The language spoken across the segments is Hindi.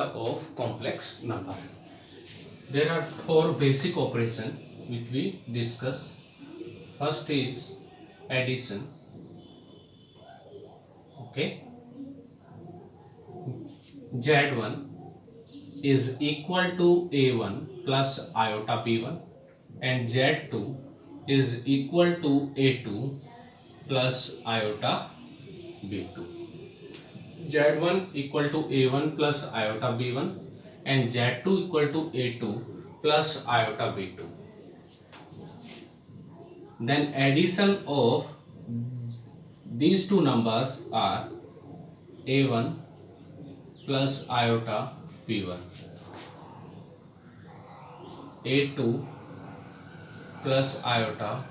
of complex number. There are four basic operations which we discuss. First is addition. Okay, Z1 is equal to A1 plus iota B1 and Z2 is equal to A2 plus iota B2. Z1 equal to A1 plus iota B1 and Z2 equal to A2 plus iota B2. Then addition of these two numbers are A1 plus iota B1, A2 plus iota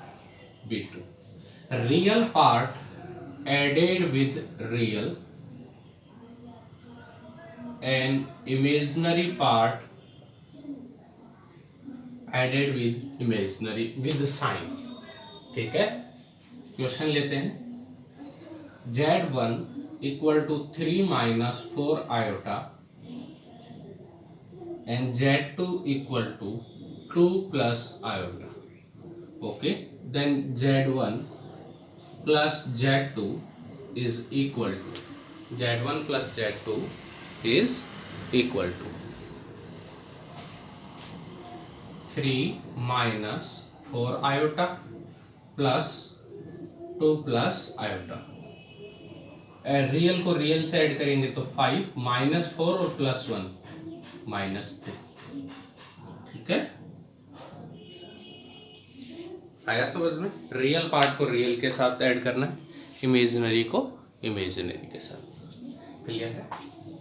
B2. Real part added with real and imaginary part added with imaginary with sign. ठीक है, क्वेश्चन लेते हैं. Z1 equal to 3 minus 4 iota and Z2 equal to 2 plus iota. Okay, then Z1 plus Z2 is equal to Z1 plus Z2 is equal to 3 minus 4 iota plus 2 plus iota. Real को रियल से ऐड करेंगे तो 5 माइनस 4 और प्लस 1 माइनस 3. ठीक है, आया समझ में? रियल पार्ट को रियल के साथ ऐड करना है, इमेजिनरी को इमेजिनरी के साथ. क्लियर है?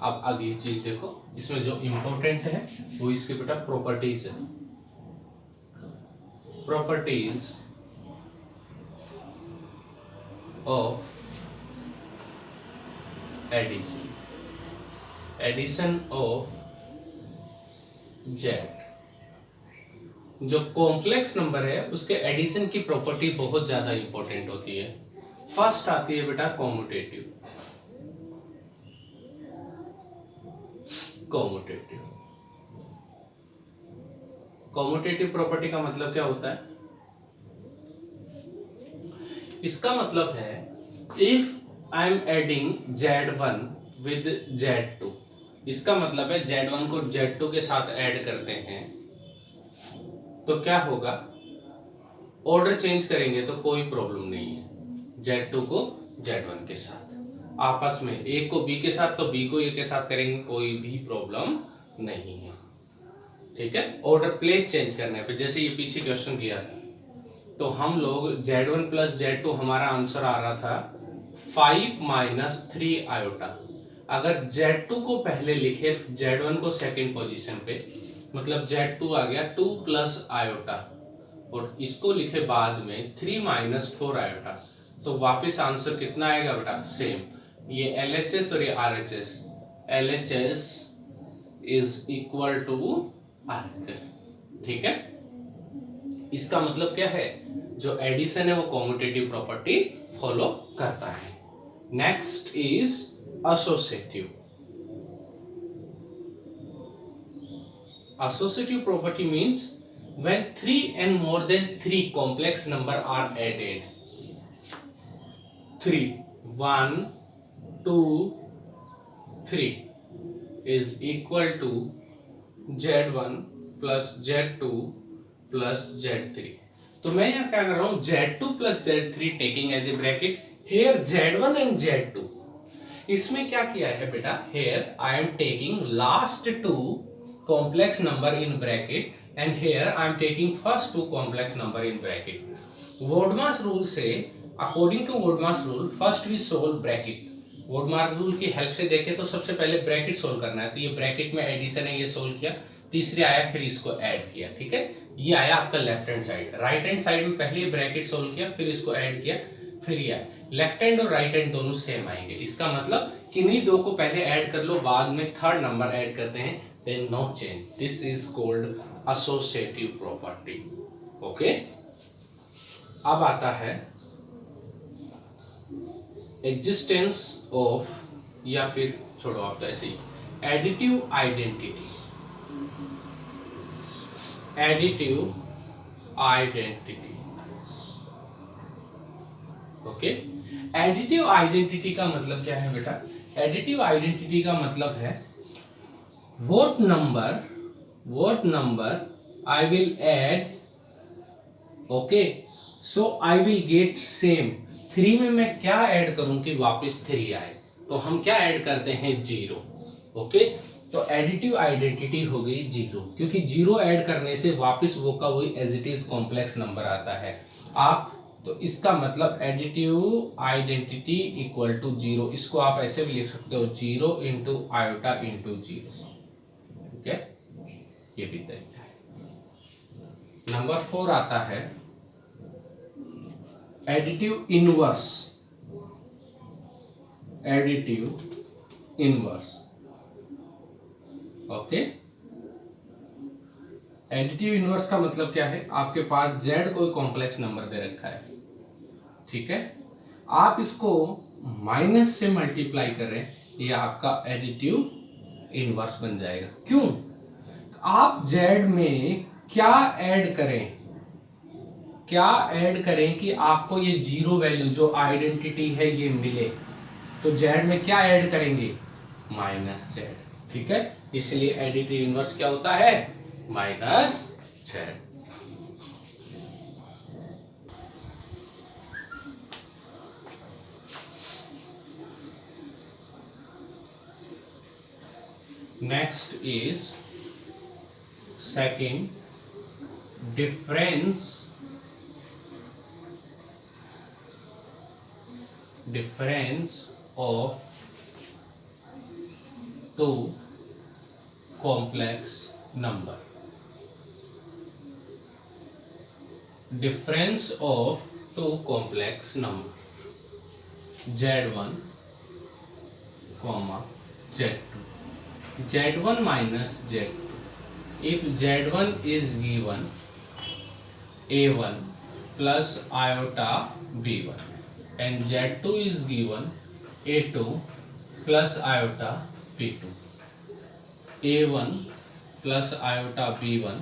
अब अगली चीज देखो, इसमें जो इम्पोर्टेंट है वो इसके बेटा प्रॉपर्टीज है. Properties of addition of Z. जो कॉम्प्लेक्स नंबर है उसके एडिशन की प्रॉपर्टी बहुत ज्यादा इंपॉर्टेंट होती है. फर्स्ट आती है बेटा कॉम्यूटेटिव. कॉम्यूटेटिव प्रॉपर्टी का मतलब क्या होता है? इसका मतलब है if I am adding Z1 with Z2, इसका मतलब है Z1 को Z2 के साथ ऐड करते हैं तो क्या होगा? ऑर्डर चेंज करेंगे तो कोई प्रॉब्लम नहीं है. Z2 को Z1 के साथ, आपस में एक को B के साथ तो B को A के साथ करेंगे, कोई भी प्रॉब्लम नहीं है. ठीक है, ऑर्डर प्लेस चेंज करने पे. जैसे ये पीछे क्वेश्चन किया था तो हम लोग Z1 प्लस Z2 हमारा आंसर आ रहा था 5 माइनस 3 आयोटा. अगर Z2 को पहले लिखे Z1 को सेकंड पोजीशन पे, मतलब Z2 आ गया 2 प्लस आयोटा और इसको लिखे बाद में 3 माइनस 4 आयोटा, तो वापस आंसर कितना आएगा बेटा? सेम. ये LHS और ये RHS. LHS is equal to RHS. ठीक है, इसका मतलब क्या है? जो एडिशन है वो कॉम्यूटेटिव प्रॉपर्टी फॉलो करता है. Next is associative. Associative property means when 3 and more than 3 complex number are added. 3, 1, 2, 3 is equal to Z1 plus Z2 plus Z3. तो मैं यहाँ क्या कर रहा हूँ? Z2 plus Z3 taking as a bracket. Here Z1 and Z2. इसमें क्या किया है बेटा? Here I am taking last two complex number in bracket and here I am taking first two complex number in bracket. Vodmas rule से, according to Vodmas rule, first we solve bracket. Vodmas rule की हेल्प से देखें तो सबसे पहले ब्रैकेट सोल्व करना है. तो ये ब्रैकेट में एडिशन है, ये सोल्व किया. तीसरे आया, फिर इसको ऐड किया. ठीक है, ये आया आपका left hand side. Right hand side में पहले ब्रैकेट सोल्व किया, फिर इसको ऐड किया, फिर ये आया. लेफ्ट हैंड और राइट हैंड दोनों सेम आएंगे. इसका मतलब किन्हीं दो को पहले ऐड कर लो, बाद में थर्ड नंबर ऐड करते हैं, then no change. This is called associative property. Okay, अब आता है existence of, या फिर छोड़ो आप तो ऐसे ही, additive identity, additive identity. Okay, additive identity का मतलब क्या है बेटा? एडिटिव आइडेंटिटी का मतलब है what number I will add, okay, so I will get same. 3 में मैं क्या ऐड करूं कि वापस 3 आए? तो हम क्या ऐड करते हैं? 0। ओके, तो एडिटिव आइडेंटिटी हो गई 0, क्योंकि 0 ऐड करने से वापस वो का वही as it is complex number आता है। आप तो इसका मतलब एडिटिव आइडेंटिटी इक्वल टू 0, इसको आप ऐसे भी लिख सकते हो 0 इंटू आयोटा इंटू 0। ठीक है, ये भी तरीका है। नंबर 4 आता है additive inverse, additive inverse. Okay, additive inverse का मतलब क्या है? आपके पास z कोई कॉम्प्लेक्स नंबर दे रखा है, ठीक है, आप इसको माइनस से मल्टीप्लाई करें, ये आपका एडिटिव इनवर्स बन जाएगा। क्यों? आप z में क्या ऐड करें, क्या ऐड करें कि आपको ये 0 वैल्यू जो आइडेंटिटी है ये मिले? तो z में क्या ऐड करेंगे? Minus z। ठीक है, इसलिए एडिटिव इनवर्स क्या होता है? Minus z। Next is second, difference of two complex number, difference of two complex number z1 comma z2, z1 minus z2, if z1 is given a1 plus iota b1 and z2 is given a2 plus iota b2, a1 plus iota b1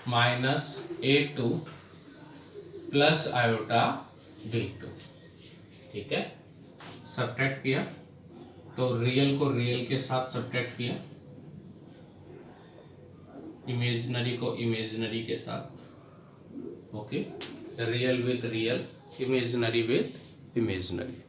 minus a2 plus iota b2। ठीक है, सब्ट्रैक्ट किया तो रियल को रियल के साथ सब्ट्रैक्ट किया, इमेजिनरी को इमेजिनरी के साथ, okay, real with real, imaginary with imaginary.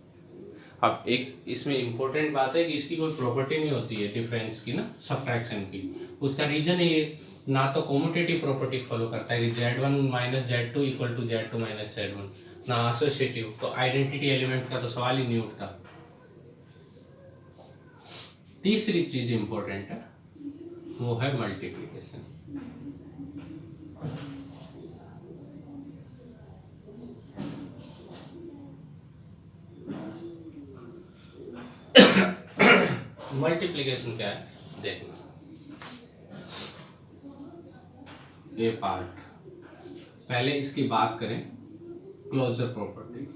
अब एक इसमें इंपॉर्टेंट बात है कि इसकी कोई प्रॉपर्टी नहीं होती है डिफरेंस की ना, सब्ट्रैक्शन की। उसका रीजन ये ना तो कॉम्यूटेटिव प्रॉपर्टी फॉलो करता है कि z1 minus z2 equal to z2 minus z1, ना एसोसिएटिव, तो आइडेंटिटी एलिमेंट का तो सवाल ही नहीं उठता। तीसरी चीज इंपॉर्टेंट है, वो है मल्टीप्लिकेशन। मल्टीप्लिकेशन क्या है देखना, ये पार्ट पहले इसकी बात करें, क्लोजर प्रॉपर्टी।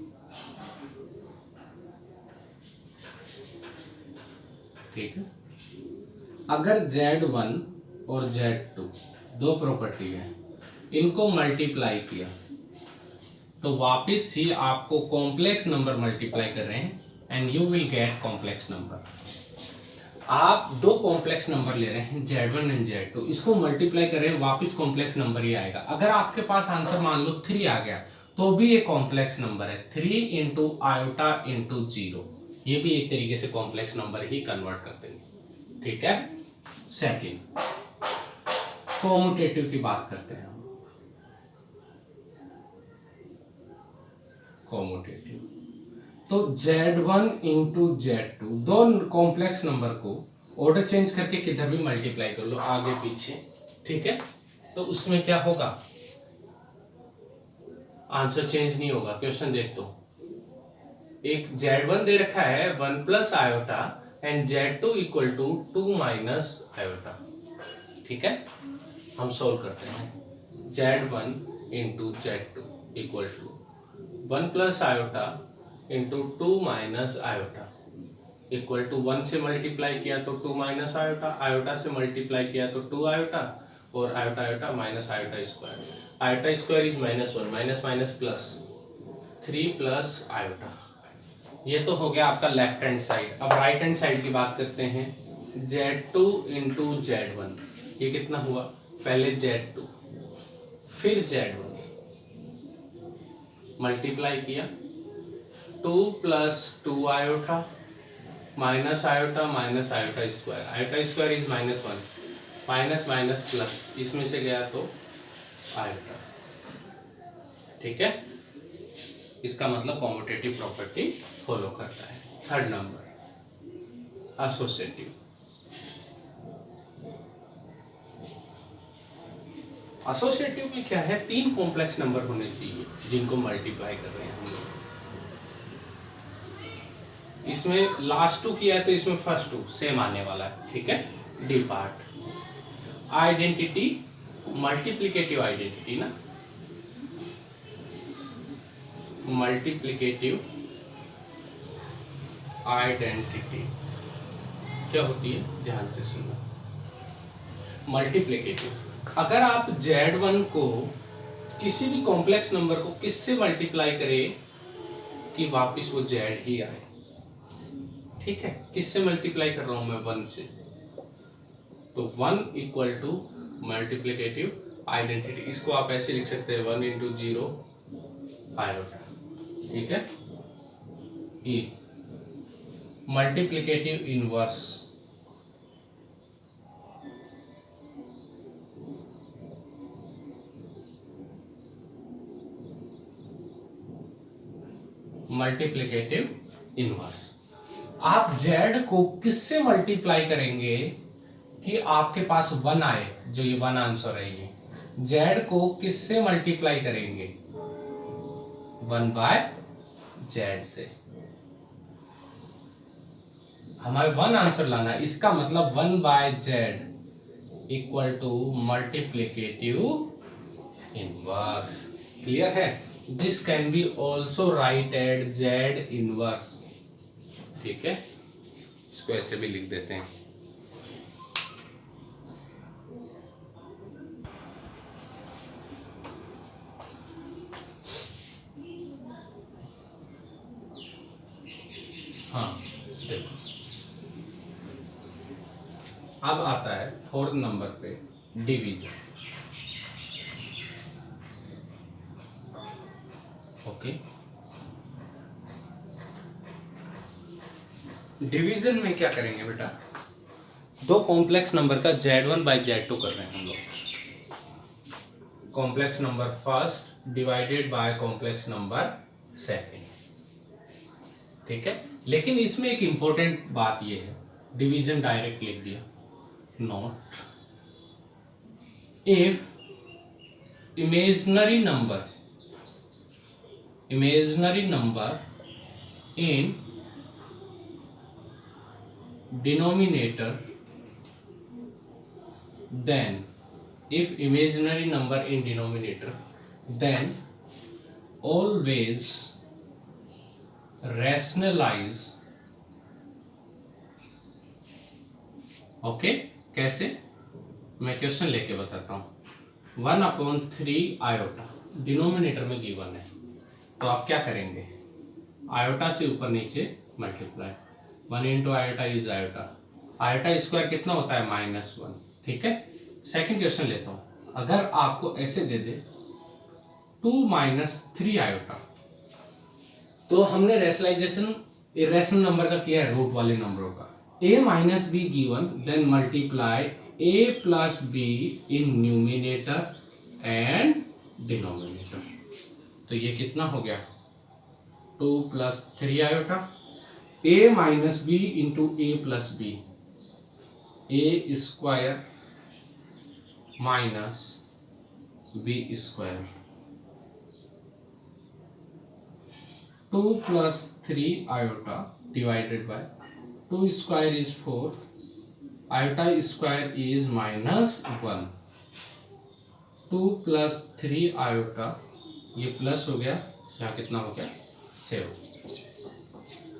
ठीक है, अगर z1 और z2 दो प्रॉपर्टी है, इनको मल्टीप्लाई किया तो वापस ही आपको कॉम्प्लेक्स नंबर मल्टीप्लाई कर रहे हैं and you will get complex number. आप दो कॉम्प्लेक्स नंबर ले रहे हैं z1 एंड z2, इसको मल्टीप्लाई कर रहे हैं, वापस कॉम्प्लेक्स नंबर ही आएगा। अगर आपके पास आंसर मान लो 3 आ गया तो भी ये कॉम्प्लेक्स नंबर है, 3 इंटू आयोटा इंटू 0, ये भी एक तरीके से कॉम्प्लेक्स नंबर ही कन्वर्ट कर देंगे। ठीक है, सेकंड कॉम्यूटेटिव की बात करते हैं हम। कॉम्यूटेटिव तो z1 इंटू z2, दो कॉम्प्लेक्स नंबर को ऑर्डर चेंज करके किधर भी मल्टीप्लाई कर लो, आगे पीछे। ठीक है, तो उसमें क्या होगा? आंसर चेंज नहीं होगा। क्वेश्चन देख तो, एक z1 दे रखा है 1 plus iota and z2 equal to 2 minus iota. ठीक है, हम सोल्व करते हैं। z1 into z2 equal to 1 plus iota into 2 minus iota. Equal to 1 से मल्टीप्लाई किया तो 2 माइनस आयोटा, आयोटा से मल्टीप्लाई किया तो 2 आयोटा, और iota iota minus iota square, iota square is -1, minus minus plus 3 plus iota. ये तो हो गया आपका लेफ्ट हैंड साइड। अब राइट हैंड साइड की बात करते हैं। Z2 इंटू Z1, ये कितना हुआ, पहले Z2 फिर Z1 मल्टीप्लाई किया 2 plus 2 iota minus iota square, iota square is -1, minus minus plus, इसमें से गया तो आयोटा। ठीक है, इसका मतलब कॉम्यूटेटिव प्रॉपर्टी फॉलो करता है। Third number associative. एसोसिएटिव में क्या है, 3 कॉम्प्लेक्स नंबर होने चाहिए जिनको मल्टीप्लाई कर रहे हैं हम लोग। इसमें लास्ट 2 किया है तो इसमें फर्स्ट 2 सेम आने वाला है। ठीक है, D part identity, multiplicative identity ना, मल्टीप्लिकेटिव आइडेंटिटी क्या होती है, ध्यान से सुनना। मल्टीप्लिकेटिव, अगर आप Z1 को किसी भी कॉम्प्लेक्स नंबर को किससे मल्टीप्लाई करें कि वापस वो Z ही आए। ठीक है, किससे मल्टीप्लाई कर रहा हूं मैं, 1 से, तो 1 इक्वल टू मल्टीप्लिकेटिव आइडेंटिटी। इसको आप ऐसे लिख सकते हैं 1 इंटू 0 आयोटा। ठीक है, ई मल्टीप्लिकेटिव इनवर्स, मल्टीप्लिकेटिव इनवर्स। आप Z को किससे मल्टीप्लाई करेंगे कि आपके पास 1 आए, जो ये 1 आंसर है, ये Z को किससे मल्टीप्लाई करेंगे, 1 बाय Z से। हमारे 1 आंसर लाना है, इसका मतलब 1 by Z equal to multiplicative inverse. Clear है, this can be also write at Z inverse. ठीक है, इसको ऐसे भी लिख देते हैं। हाँ देखो, अब आता है 4th नंबर पे डिवीजन। ओके, डिवीजन में क्या करेंगे बेटा, 2 कॉम्प्लेक्स नंबर का Z1 बाई Z2 कर रहे हैं हम लोग। Complex number first divided by complex number second. ठीक है, लेकिन इसमें एक इंपॉर्टेंट बात यह है, डिवीजन डायरेक्ट लिख दिया, not if imaginary number in denominator, then if imaginary number in denominator, then always rationalize। Okay, कैसे, मैं क्वेश्चन लेके बताता हूं। 1/3 आयोटा डिनोमिनेटर में गिवन है, तो आप क्या करेंगे, आयोटा से ऊपर नीचे multiply, 1 into iota is iota, iota square कितना होता है, -1। ठीक है, सेकंड क्वेश्चन लेता हूं। अगर आपको ऐसे दे दे 2 - 3 आयोटा, तो हमने रेशनलाइजेशन इरेशनल नंबर का किया है, रूट वाले नंबरों का। a minus B given, then multiply a plus B in numerator and denominator, तो ये कितना हो गया, 2 + 3 iota, a minus B into A plus B, A square minus B square, 2 + 3 iota divided by 2 square is 4, iota square is -1, 2 + 3 iota, ये प्लस हो गया, यहाँ कितना हो गया 7।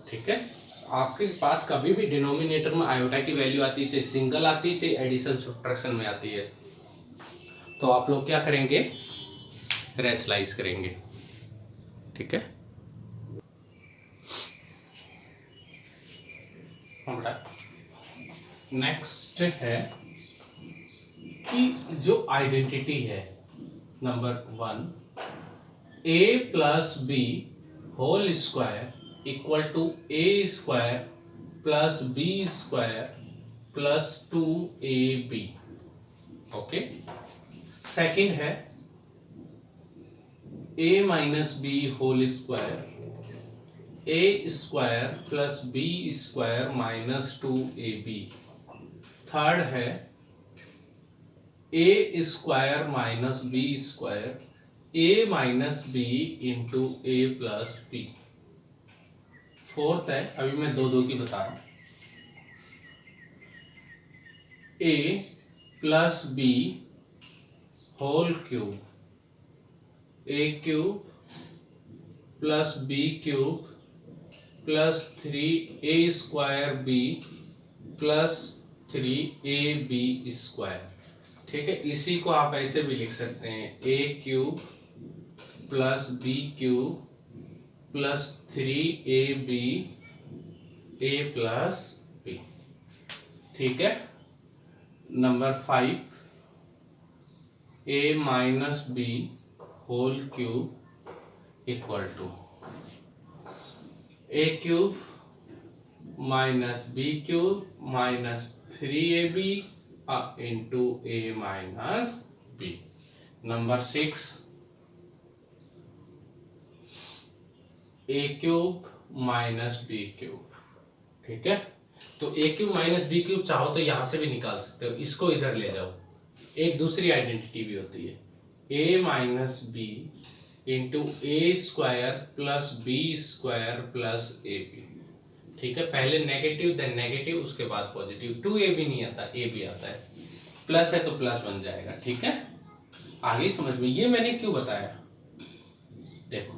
ठीक है, आपके पास कभी भी डिनोमिनेटर में आयोटा की वैल्यू आती है, चाहे सिंगल आती है चाहे एडिशन सब्ट्रैक्शन में आती है, तो आप लोग क्या करेंगे, रेशनलाइज करेंगे। ठीक है, नेक्स्ट है कि जो आइडेंटिटी है number 1, a plus B whole square equal to a square plus B square plus 2ab। Okay, second है a minus B whole square a square plus B square minus 2ab। Third है a square minus B square a minus B into A plus B. Fourth है, अभी मैं दो दो की बता रहा हूं, a plus B whole cube a cube plus B cube plus 3a square B plus 3ab square. ठीक है, इसी को आप ऐसे भी लिख सकते हैं, a cube plus B cube plus 3ab a plus b। ठीक है, number 5, a minus B whole cube equal to a cube minus B cube minus 3ab into a minus b। Number 6, a cube minus B cube. ठीक है, तो a cube minus B cube चाहो तो यहां से भी निकाल सकते हो, इसको इधर ले जाओ। एक दूसरी आइडेंटिटी भी होती है, a minus B into A square plus B square plus A B. ठीक है, पहले नेगेटिव देन नेगेटिव उसके बाद पॉजिटिव, 2ab नहीं आता, a भी आता है, प्लस है तो प्लस बन जाएगा। ठीक है, आगे समझ में, ये मैंने क्यों बताया, देखो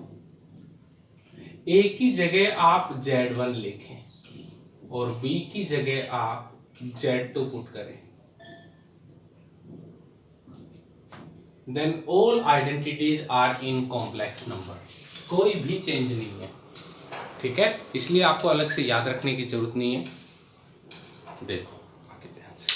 a की जगह आप z1 लिखें और b की जगह आप z2 पुट करें, then all identities are in complex number, कोई भी चेंज नहीं है। ठीक है, इसलिए आपको अलग से याद रखने की जरूरत नहीं है। देखो आगे ध्यान से,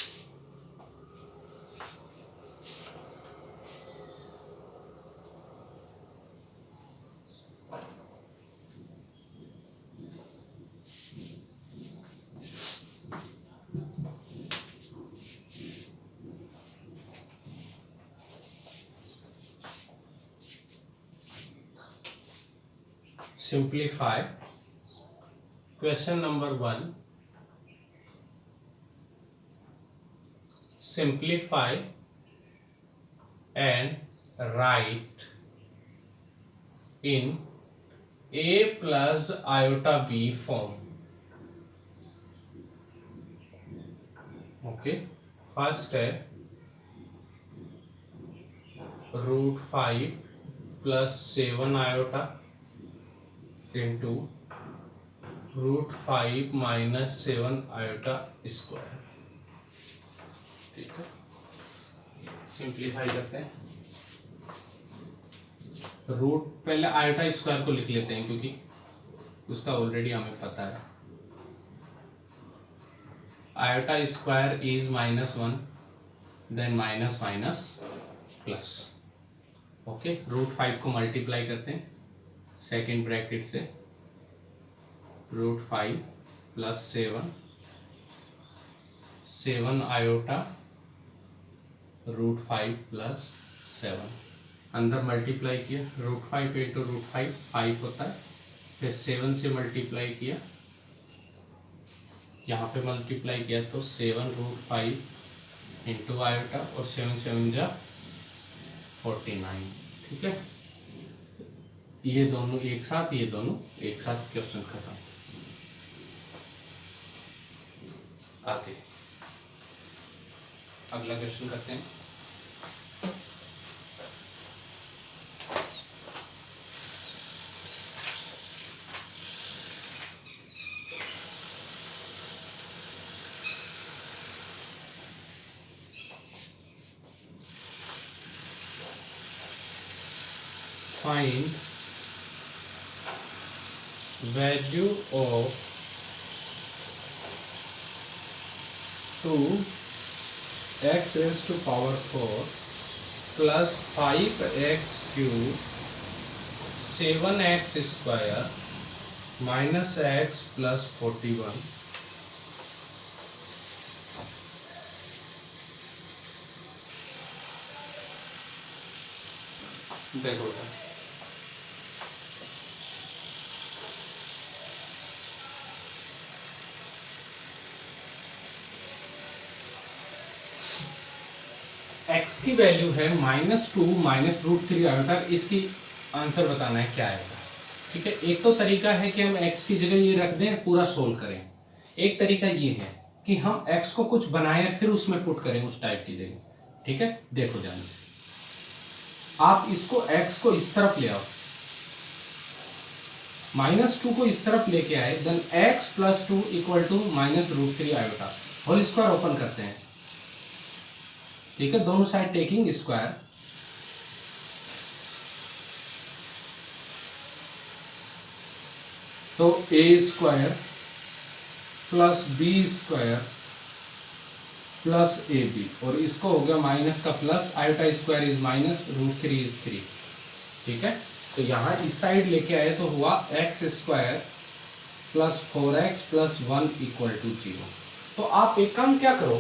simplify question number 1, simplify and write in a plus iota b form। Okay, first है √5 plus 7 iota into √5 minus 7 iota square. ठीक है, सिंप्लीफाई करते हैं, रूट पहले आयोटा स्क्वायर को लिख लेते हैं क्योंकि उसका ऑलरेडी हमें पता है, iota square is -1 then minus minus plus. Okay, √5 को मल्टीप्लाई करते हैं सेकेंड ब्रैकेट से, √5 प्लस 7 आयोटा √5 प्लस 7, अंदर मल्टीप्लाई किया, √5 इंटू √5 5 होता है, फिर 7 से मल्टीप्लाई किया, यहाँ पे मल्टीप्लाई किया तो 7 √5 इंटू आयोटा और 7 7 जा 49। ठीक है, ये दोनों एक साथ, ये दोनों एक साथ, क्वेश्चन खत्म। आगे अगला क्वेश्चन करते हैं। Find value of 2x⁴ plus 5x³ 7x² minus x plus 41। देखो x की वैल्यू है -2 -√3 आयोटा। इसकी आंसर बताना है क्या आएगा। ठीक है, एक तो तरीका है कि हम x की जगह ये रख दें, पूरा सोल्व करें। एक तरीका ये है कि हम x को कुछ बनाए फिर उसमें पुट करें उस टाइप की जगह। ठीक है, देखो ध्यान से, आप इसको x को इस तरफ ले आओ, -2 को इस तरफ लेके आए, देन x + 2 = -√3 iota. Whole square open करते हैं। ठीक है, दोनों साइड टेकिंग स्क्वायर, तो a² plus b² plus ab, और इसको हो गया माइनस का plus, iota square is -√3 is 3। ठीक है, तो यहां इस साइड लेके आए तो हुआ x² प्लस 4x प्लस 1 = 0। तो आप एक काम क्या करो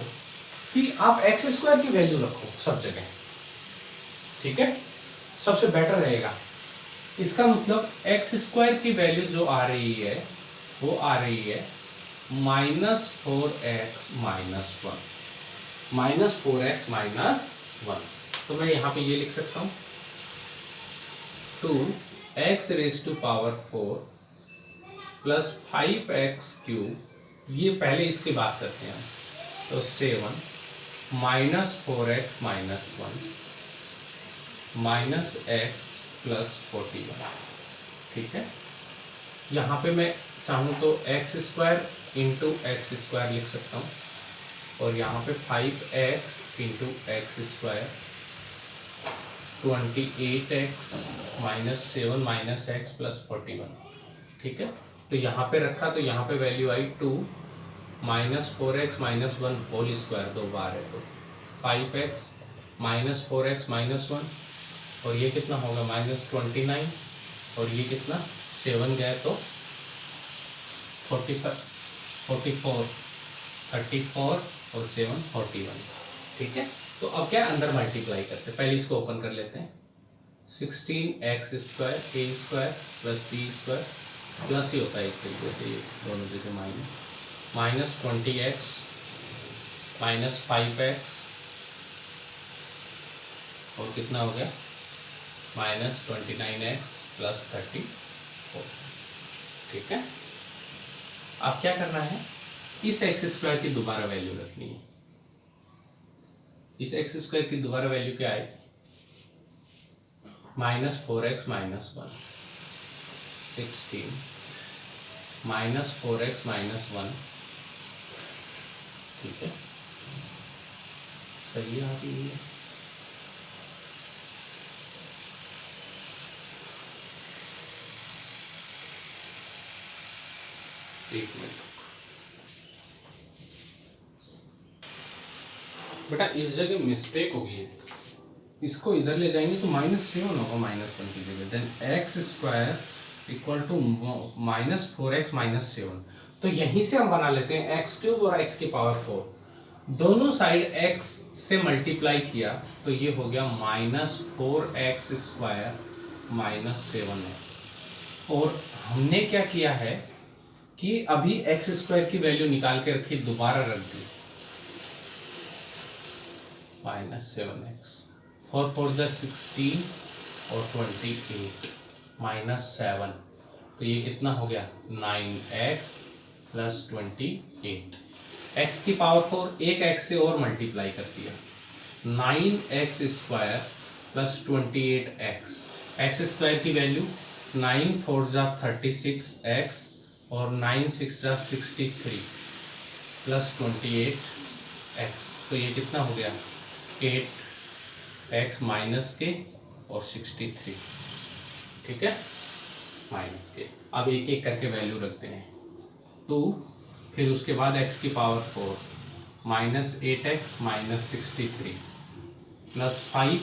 कि आप x² की वैल्यू रखो सब जगह। ठीक है, सबसे बेटर रहेगा। इसका मतलब x² की वैल्यू जो आ रही है वो आ रही है -4x - 1। तो मैं यहां पे ये लिख सकता हूं 2x⁴ प्लस 5x³ ये पहले इसकी बात करते हैं, तो 7 -4x - 1 -x प्लस 41। ठीक है, यहाँ पे मैं चाहूँ तो x² × x² लिख सकता हूँ, और यहाँ पे 5x × x² 28x - 7 - x plus 41। ठीक है, तो यहाँ पे रखा तो यहाँ पे वैल्यू आई 2 -4x - 1 होल स्क्वायर, 2 बार है तो 5x -4x - 1, और ये कितना होगा -29, और ये कितना 7 गए तो 44 34 और 7 41। ठीक है, तो अब क्या अंदर मल्टीप्लाई करते हैं, पहले इसको ओपन कर लेते हैं। 16x² a² plus b² plus ही होता है एक तरीके से, ये दोनों जगह माइनस 20x माइनस 5x, और कितना हो गया -29x प्लस 34। ठीक है, अब क्या करना है, इस x² की दोबारा वैल्यू रखनी है। इस x² की दोबारा वैल्यू क्या है -4x - 1 16 -4x - 1। ठीक है, सही आ रही है। एक मिनट बेटा, इस जगह मिस्टेक होगी है, इसको इधर ले जाएंगे तो -7 होगा -1 की जगह, देन x² = -4x - 7। तो यहीं से हम बना लेते हैं x³ और x⁴ दोनों साइड x से मल्टीप्लाई किया तो ये हो गया -4x² -7। और हमने क्या किया है कि अभी x² की वैल्यू निकाल के रखी, दोबारा रख दी -7x, 4 4 16 और 28 -7, तो ये कितना हो गया 9x प्लस 28। x⁴ एक x से और मल्टीप्लाई कर दिया, 9x² प्लस 28x। x² की वैल्यू 9 4 36x और 9 6 63 प्लस 28x, तो ये कितना हो गया 8x माइनस के और 63। ठीक है, माइनस के। अब एक एक करके वैल्यू रखते हैं। 2, फिर उसके बाद x की power 4 minus 8x minus 63 plus 5,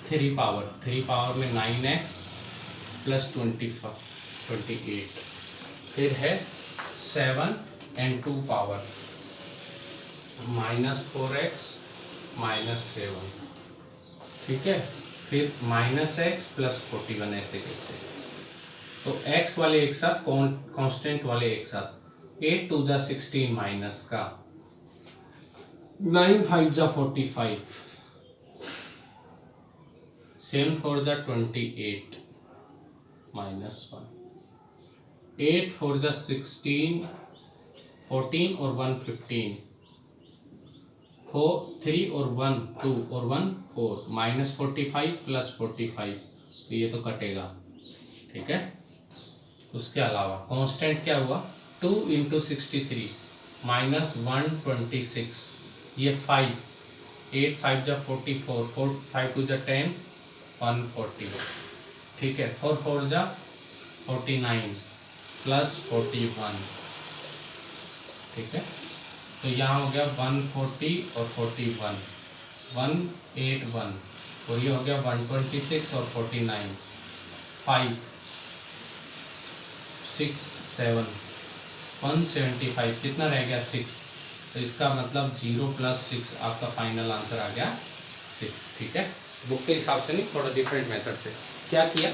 3 power में 9x प्लस 28, फिर है 7 and 2 power minus 4x minus 7, ठीक है, फिर माइनस x प्लस 41, ऐसे कैसे। तो x वाले एक साथ, कांस्टेंट वाले एक साथ। 8 2 जा 16 माइनस का 9 5 जा 45, 7 4 जा 28 माइनस 1, 8 4 जा 16, 14 और 1 15, 4 3 और 1 2 और 1 4, माइनस 45 प्लस 45, तो ये तो कटेगा, ठीक है। उसके अलावा कांस्टेंट क्या हुआ, 2 इंटू 63 माइनस 126, ये 5, 8 5 जा 44, 4 5 2 जा 10, 140, ठीक है, 4 4 जा 49 प्लस 41, ठीक है। तो यहाँ हो गया 140 और 41, 181, और ये हो गया 126 और 49, 5 6 7 175, कितना रह गया 6, तो इसका मतलब 0 प्लस 6 आपका फाइनल आंसर आ गया 6, ठीक है। बुक के हिसाब से नहीं, थोड़ा डिफरेंट मेथड से क्या किया,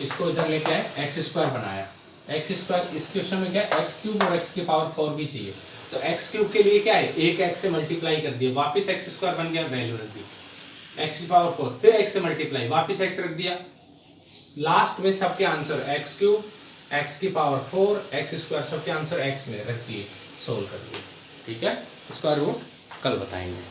इसको इधर लेके आए, एक्स स्क्वायर बनाया, एक्स स्क्वायर इस क्वेश्चन में क्या है, एक्स क्यूब और एक्स की पावर 4 भी चाहिए, तो एक्स क्यूब के लिए क्या है, एक एक्स से मल्टीप्लाई कर दिया, वापस एक्स स्क्वायर बन गया, वैल्यू रख दी, एक्स की पावर 4, फिर एक्स से मल्टीप्लाई, वापस एक्स रख दिया, लास्ट में सबके आंसर एक्स क्यूब, एक्स की पावर 4, एक्स स्क्वायर, सबके आंसर एक्स में रख दिए, सोल्व कर दिए, ठीक है। स्क्वायर रूट कल बताएंगे।